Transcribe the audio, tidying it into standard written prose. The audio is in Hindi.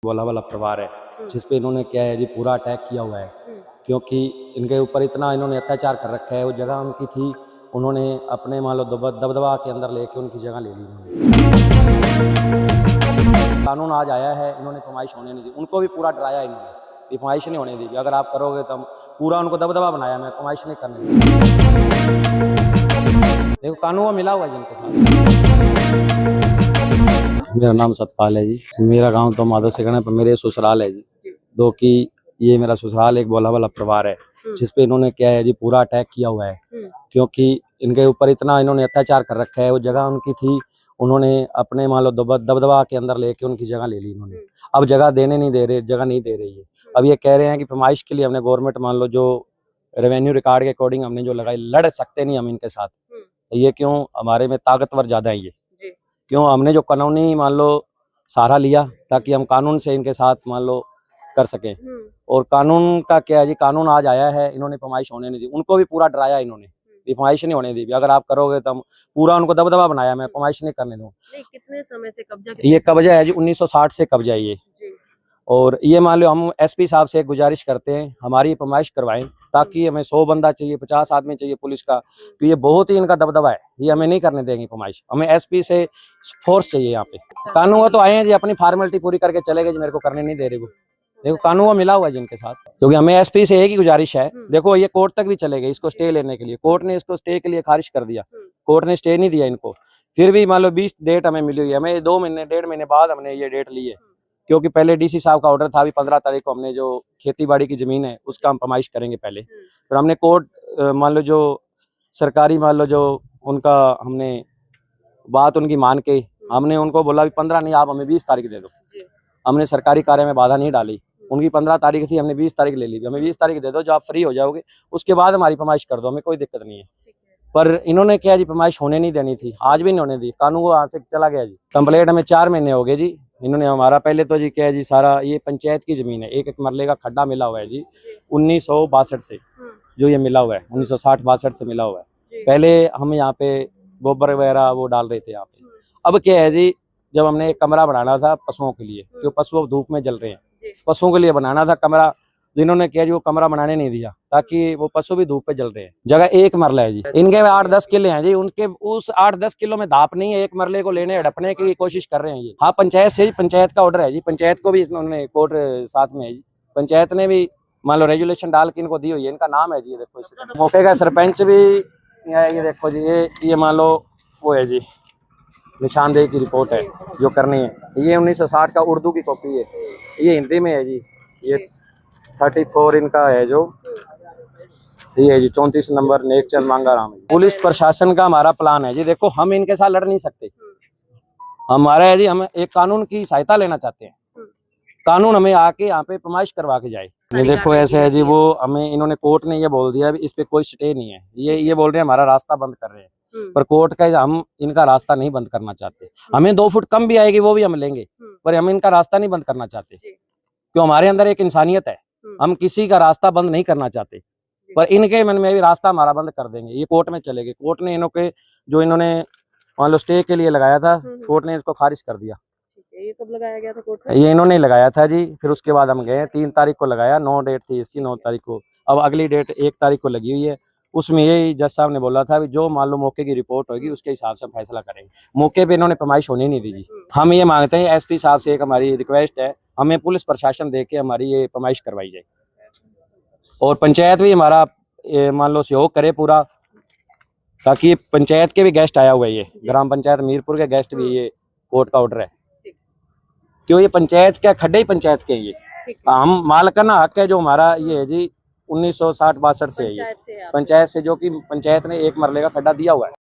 गोला वाला परिवार है जिस पे इन्होंने क्या है जी पूरा अटैक किया हुआ है, क्योंकि इनके ऊपर इतना इन्होंने अत्याचार कर रखा है। वो जगह उनकी थी, उन्होंने अपने मान लो दबदबा के अंदर लेके उनकी जगह ले ली इन्होंने। कानून आज आया है, इन्होंने फरमाइश होने नहीं दी, उनको भी पूरा डराया इन्होंने, फरमाइश नहीं होने दी। अगर आप करोगे तो हम पूरा उनको दबदबा बनाया, मैं फरमाइश नहीं करने दी। देखो कानून मिला हुआ है जिनके साथ। मेरा नाम सतपाल है जी, मेरा गांव तो माधव से पर मेरे ससुराल है जी। दो की ये मेरा ससुराल एक बोला वाला परिवार है जिस पे इन्होंने क्या है जी पूरा अटैक किया हुआ है, क्योंकि इनके ऊपर इतना इन्होंने अत्याचार कर रखा है। वो जगह उनकी थी, उन्होंने अपने मान लो दबदबा के अंदर लेके उनकी जगह ले ली इन्होंने। अब जगह देने नहीं दे रहे, जगह नहीं दे रही है। अब ये कह रहे हैं कि फरमाइश के लिए हमने गवर्नमेंट मान लो जो रेवेन्यू रिकॉर्ड के अकॉर्डिंग हमने जो लगाई, लड़ सकते नहीं हम इनके साथ। ये क्यों, हमारे में ताकतवर ज्यादा है ये, क्यों हमने जो कानूनी मान लो सहारा लिया ताकि हम कानून से इनके साथ मान लो कर सकें। और कानून का क्या है जी, कानून आज आया है, इन्होंने फरमाइश होने नहीं दी, उनको भी पूरा डराया इन्होंने, फरमाइश नहीं होने दी। अगर आप करोगे तो हम पूरा उनको दबदबा बनाया, मैं फरमाइश नहीं करने दूँ। कितने समय से कब्जा? ये कब्जा है जी 1960 से कब्जा है ये। और ये मान लो हम एसपी साहब से एक गुजारिश करते हैं, हमारी फरमाइश करवाएं, ताकि हमें 100 बंदा चाहिए, 50 आदमी चाहिए पुलिस का, तो ये बहुत ही इनका दबदबा है, ये हमें नहीं करने देंगे फरमाइश। हमें एसपी से फोर्स चाहिए यहाँ पे। कानून तो आए हैं जी, अपनी फॉर्मेलिटी पूरी करके चले गए जी, मेरे को करने नहीं दे रहे वो। देखो कानून मिला हुआ है जिनके साथ, क्योंकि हमें एसपी से एक ही गुजारिश है। देखो ये कोर्ट तक भी चले गए इसको स्टे लेने के लिए, कोर्ट ने इसको स्टे के लिए खारिज कर दिया, कोर्ट ने स्टे नहीं दिया इनको। फिर भी मान लो 20 डेट हमें मिली हुई है, हमें 2 महीने 1.5 महीने बाद हमने ये डेट ली है, क्योंकि पहले डीसी साहब का ऑर्डर था अभी 15 तारीख को हमने जो खेती बाड़ी की जमीन है उसका हम फरमाइश करेंगे पहले। फिर हमने कोर्ट मान लो जो सरकारी मान लो जो उनका हमने बात उनकी मान के हमने उनको बोला 15 नहीं, आप हमें 20 तारीख दे दो। हमने सरकारी कार्य में बाधा नहीं डाली, उनकी 15 तारीख थी, हमने 20 तारीख ले ली। हमें 20 तारीख दे दो, जो आप फ्री हो जाओगे उसके बाद हमारी फरमाइश कर दो, हमें कोई दिक्कत नहीं है। पर इन्होंने क्या जी फरमाइश होने नहीं देनी थी, आज भी नहीं होने दी, कानून वहां से चला गया जी। कंप्लेंट हमें 4 महीने हो गए जी। इन्होंने हमारा पहले तो जी क्या है जी, सारा ये पंचायत की जमीन है, एक एक मरले का खड्डा मिला हुआ है जी 1962 से, जो ये मिला हुआ है 1960-62 से मिला हुआ है। पहले हम यहाँ पे गोबर वगैरह वो डाल रहे थे यहाँ पे। अब क्या है जी, जब हमने एक कमरा बनाना था पशुओं के लिए, क्यों पशु धूप में जल रहे हैं, पशुओं के लिए बनाना था कमरा, जिन्होंने किया जी वो कमरा बनाने नहीं दिया, ताकि वो पशु भी धूप पे जल रहे हैं। जगह एक मरला है जी, इनके 8-10 किले हैं जी, उनके उस 8-10 किलो में धाप नहीं है, एक मरले को लेने हड़पने की कोशिश कर रहे हैं ये। हाँ पंचायत से, पंचायत का ऑर्डर है जी, पंचायत को भी इसने कोर्ट साथ में है जी, पंचायत ने भी मान लो रेजुलेशन डाल के इनको दी हुई है, इनका नाम है जी। देखो इस मौके का सरपंच भी ये देखो जी, ये मान लो वो है जी, निशानदेही की रिपोर्ट है जो करनी है। ये 1960 का उर्दू की कॉपी है, ये हिंदी में है जी। ये 34 इनका है जो ये है जी, 34 नंबर नेकचंद मांगाराम। पुलिस प्रशासन का हमारा प्लान है जी, देखो हम इनके साथ लड़ नहीं सकते, हमारा है जी, हम एक कानून की सहायता लेना चाहते हैं, कानून हमें आके यहाँ पे फरमाइश करवा के जाए। ये देखो ऐसे है जी, वो हमें इन्होंने कोर्ट ने ये बोल दिया इस पे कोई स्टे नहीं है, ये बोल रहे हैं हमारा रास्ता बंद कर रहे हैं, पर कोर्ट का हम इनका रास्ता नहीं बंद करना चाहते। हमें 2 फुट कम भी आएगी वो भी हम लेंगे, पर हम इनका रास्ता नहीं बंद करना चाहते, क्यों हमारे अंदर एक इंसानियत है, हम किसी का रास्ता बंद नहीं करना चाहते। पर इनके मन में भी रास्ता हमारा बंद कर देंगे, ये कोर्ट में चले गए। कोर्ट ने इन्होंने जो इन्होंने मान लो स्टे के लिए लगाया था, कोर्ट ने इसको खारिज कर दिया। ये कब लगाया गया था कोर्ट में? ये इन्होंने लगाया था जी, फिर उसके बाद हम गए, 3 तारीख को लगाया, 9 डेट थी इसकी, 9 तारीख को। अब अगली डेट 1 तारीख को लगी हुई है, उसमें यही जज साहब ने बोला था जो मान लो मौके की रिपोर्ट होगी उसके हिसाब से फैसला करेंगे। मौके पे इन्होंने फरमाइश होनी नहीं दी जी। हम ये मांगते हैं एसपी साहब से, एक हमारी रिक्वेस्ट है, हमें पुलिस प्रशासन दे के हमारी ये फरमाइश करवाई जाए, और पंचायत भी हमारा मान लो सहयोग करे पूरा, ताकि पंचायत के भी गेस्ट आया हुआ है, ये ग्राम पंचायत मीरपुर के गेस्ट भी, ये कोर्ट का ऑर्डर है, क्यों ये पंचायत का खड्डे ही पंचायत के ये, हम मालकाना हक है जो हमारा ये है जी 1960-62 से है ये पंचायत से, जो कि पंचायत ने एक मरले का खड्डा दिया हुआ है।